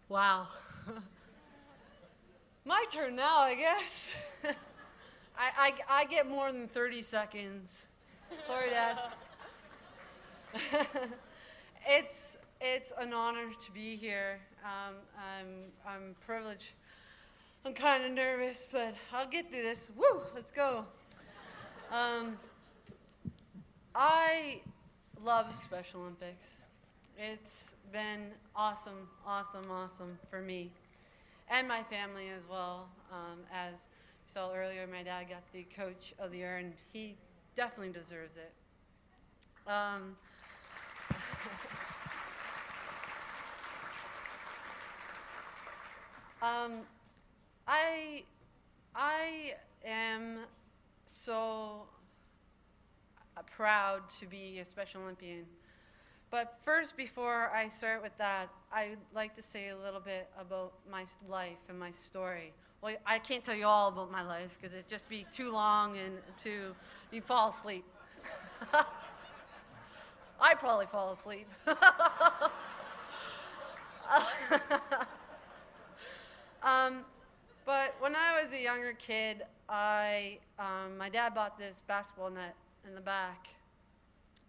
Wow. My turn now, I guess. I get more than 30 seconds. Sorry, Dad. It's an honor to be here. I'm privileged. I'm kind of nervous, but I'll get through this. Woo! Let's go. Um, I love Special Olympics. It's been awesome, awesome, awesome for me and my family as well. As you saw earlier, my dad got the Coach of the Year, and he definitely deserves it. Um, um, I am so proud to be a Special Olympian. But first, before I start with that, I'd like to say a little bit about my life and my story. Well, I can't tell you all about my life because it'd just be too long and you'd fall asleep. I'd probably fall asleep. But when I was a younger kid, my dad bought this basketball net in the back,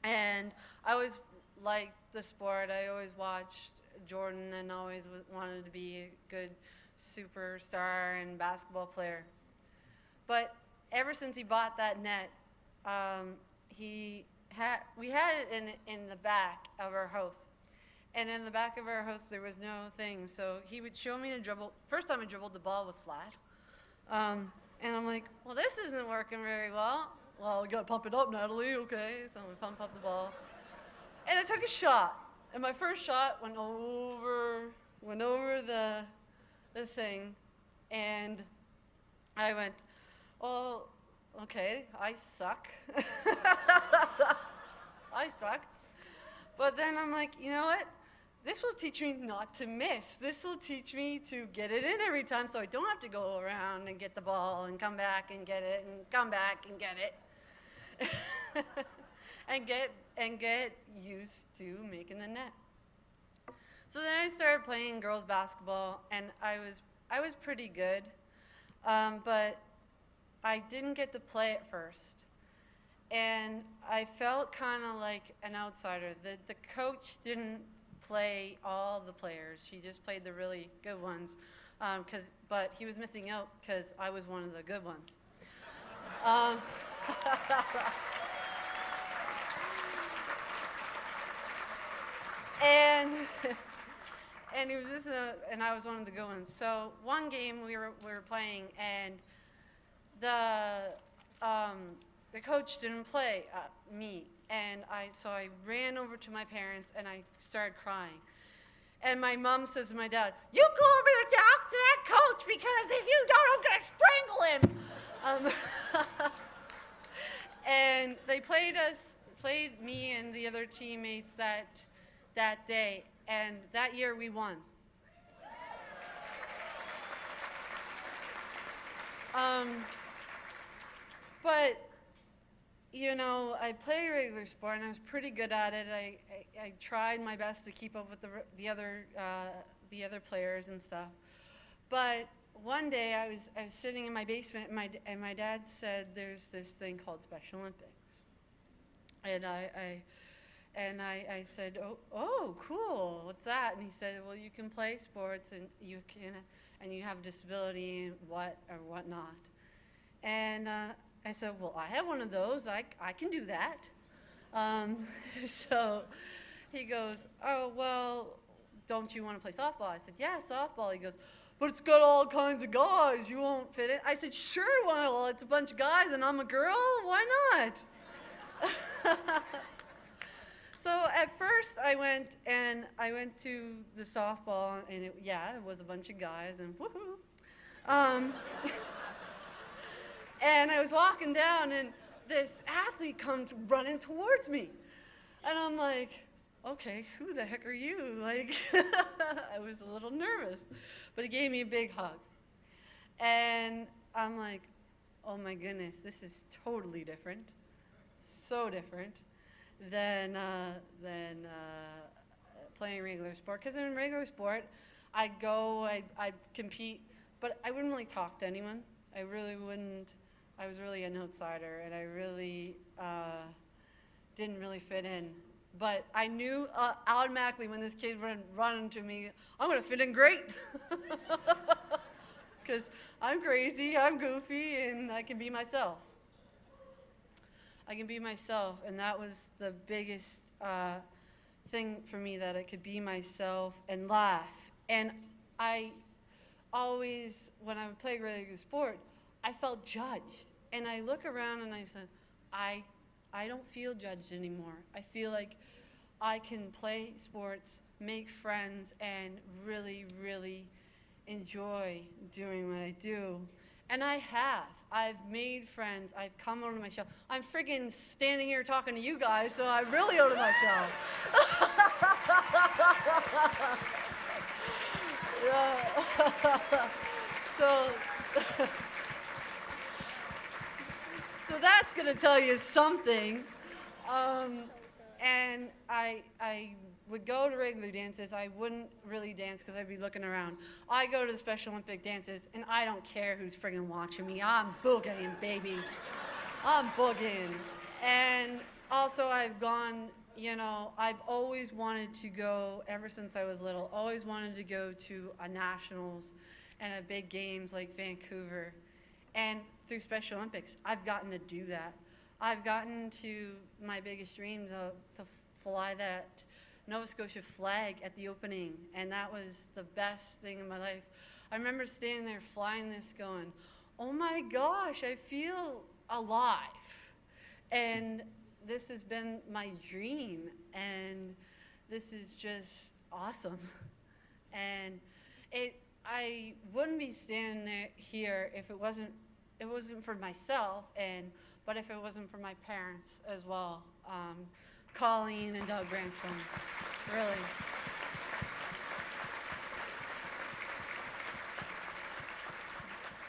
and I always liked the sport. I always watched Jordan and always wanted to be a good superstar and basketball player. But ever since he bought that net, we had it in the back of our house. And in the back of our house, there was no thing. So he would show me to dribble. First time I dribbled, the ball was flat. And I'm like, well, this isn't working very well. Well, we got to pump it up, Natalie. Okay. So we pump up the ball. And I took a shot. And my first shot went over the thing. And I went, oh, okay, I suck. I suck. But then I'm like, you know what? This will teach me not to miss. This will teach me to get it in every time so I don't have to go around and get the ball and come back and get it and come back and get it. and get used to making the net. So then I started playing girls basketball, and I was pretty good, but I didn't get to play at first. And I felt kind of like an outsider. The coach didn't play all the players. He just played the really good ones. But he was missing out because I was one of the good ones. And he was just and I was one of the good ones. So one game we were playing, and the coach didn't play me, and so I ran over to my parents and I started crying. And my mom says to my dad, "You go over there talk to that coach, because if you don't, I'm gonna strangle him." And they played me and the other teammates that day, and that year we won. But you know, I played regular sport, and I was pretty good at it. I tried my best to keep up with the other players and stuff. But one day I was sitting in my basement, and my dad said, "There's this thing called Special Olympics," and I said, "Oh, cool. What's that?" And he said, "Well, you can play sports, and you have a disability, and whatnot." And I said, "Well, I have one of those. I can do that." So he goes, "Oh, well, don't you want to play softball?" I said, "Yeah, softball." He goes, "But it's got all kinds of guys. You won't fit in." I said, "Sure, well, it's a bunch of guys, and I'm a girl. Why not?" So at first I went to the softball, and it was a bunch of guys, and woohoo. And I was walking down, and this athlete comes running towards me. And I'm like, okay, who the heck are you? Like, I was a little nervous. But he gave me a big hug. And I'm like, oh my goodness, this is totally different. So different than playing regular sport. Because in regular sport, I'd go, I'd compete, but I wouldn't really talk to anyone. I really wouldn't. I was really an outsider, and I really didn't really fit in. But I knew automatically when this kid would run into me, I'm going to fit in great. Because I'm crazy, I'm goofy, and I can be myself. I can be myself, and that was the biggest thing for me, that I could be myself and laugh. And I always, when I would play really good sport, I felt judged. And I look around and I said, I don't feel judged anymore. I feel like I can play sports, make friends, and really, really enjoy doing what I do. And I have. I've made friends. I've come out of my shell. I'm friggin' standing here talking to you guys, so I'm really out of my shell. Yeah. So, so that's going to tell you something. And I would go to regular dances. I wouldn't really dance because I'd be looking around. I go to the Special Olympic dances, and I don't care who's friggin' watching me. I'm boogieing, baby. I'm boogieing. And also I've gone, I've always wanted to go, ever since I was little, always wanted to go to a nationals and a big games like Vancouver. And through Special Olympics, I've gotten to do that. I've gotten to my biggest dreams to fly that Nova Scotia flag at the opening, and that was the best thing in my life. I remember standing there flying this going, oh my gosh, I feel alive. And this has been my dream, and this is just awesome. And I wouldn't be standing here if it wasn't for myself, but if it wasn't for my parents as well, Colleen and Doug Branscombe, really.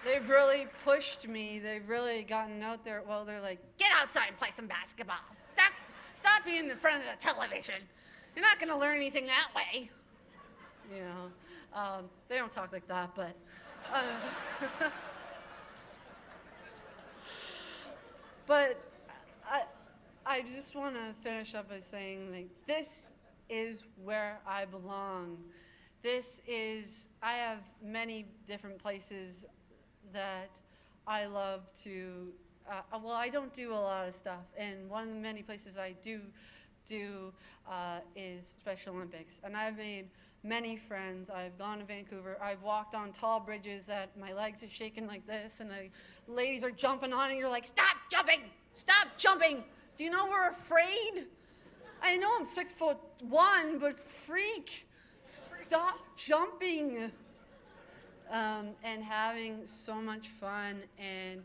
They've really pushed me. They've really gotten out there. Well, they're like, get outside and play some basketball. Stop being in front of the television. You're not going to learn anything that way. They don't talk like that, but. But I just want to finish up by saying, like, this is where I belong. I have many different places that I love to, I don't do a lot of stuff, and one of the many places I do is Special Olympics. And I've made many friends. I've gone to Vancouver. I've walked on tall bridges that my legs are shaking like this, and ladies are jumping on, and you're like, stop jumping! Stop jumping! Do you know we're afraid? I know I'm 6'1", but freak, stop jumping. And having so much fun. And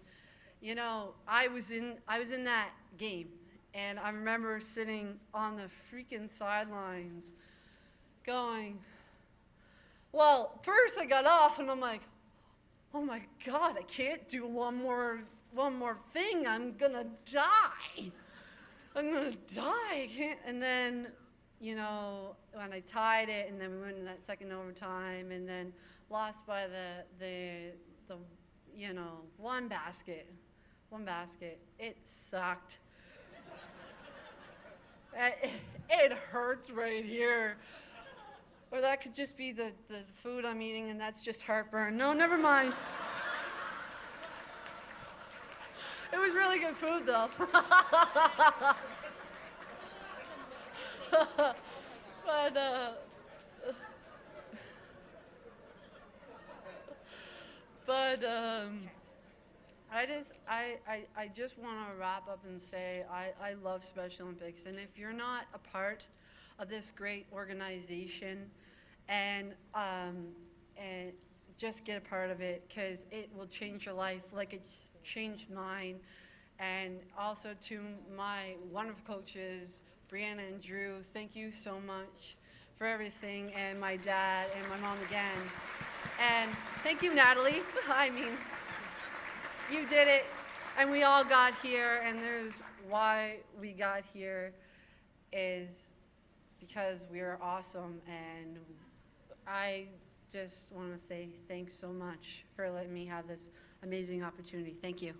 I was in that game, and I remember sitting on the freaking sidelines going, well, first I got off and I'm like, oh my God, I can't do one more thing. I'm gonna die. I can't. And then, when I tied it, and then we went in that second overtime, and then lost by the one basket. It sucked. It hurts right here. Or that could just be the food I'm eating, and that's just heartburn. No, never mind. It was really good food, though. But I just want to wrap up and say I love Special Olympics, and if you're not a part of this great organization, and just get a part of it, because it will change your life like it's changed mine. And also to my wonderful coaches, Brianna and Drew, thank you so much for everything, and my dad and my mom again. And thank you, Natalie. I mean, you did it, and we all got here, and there's why we got here is because we are awesome, and I just want to say thanks so much for letting me have this amazing opportunity. Thank you.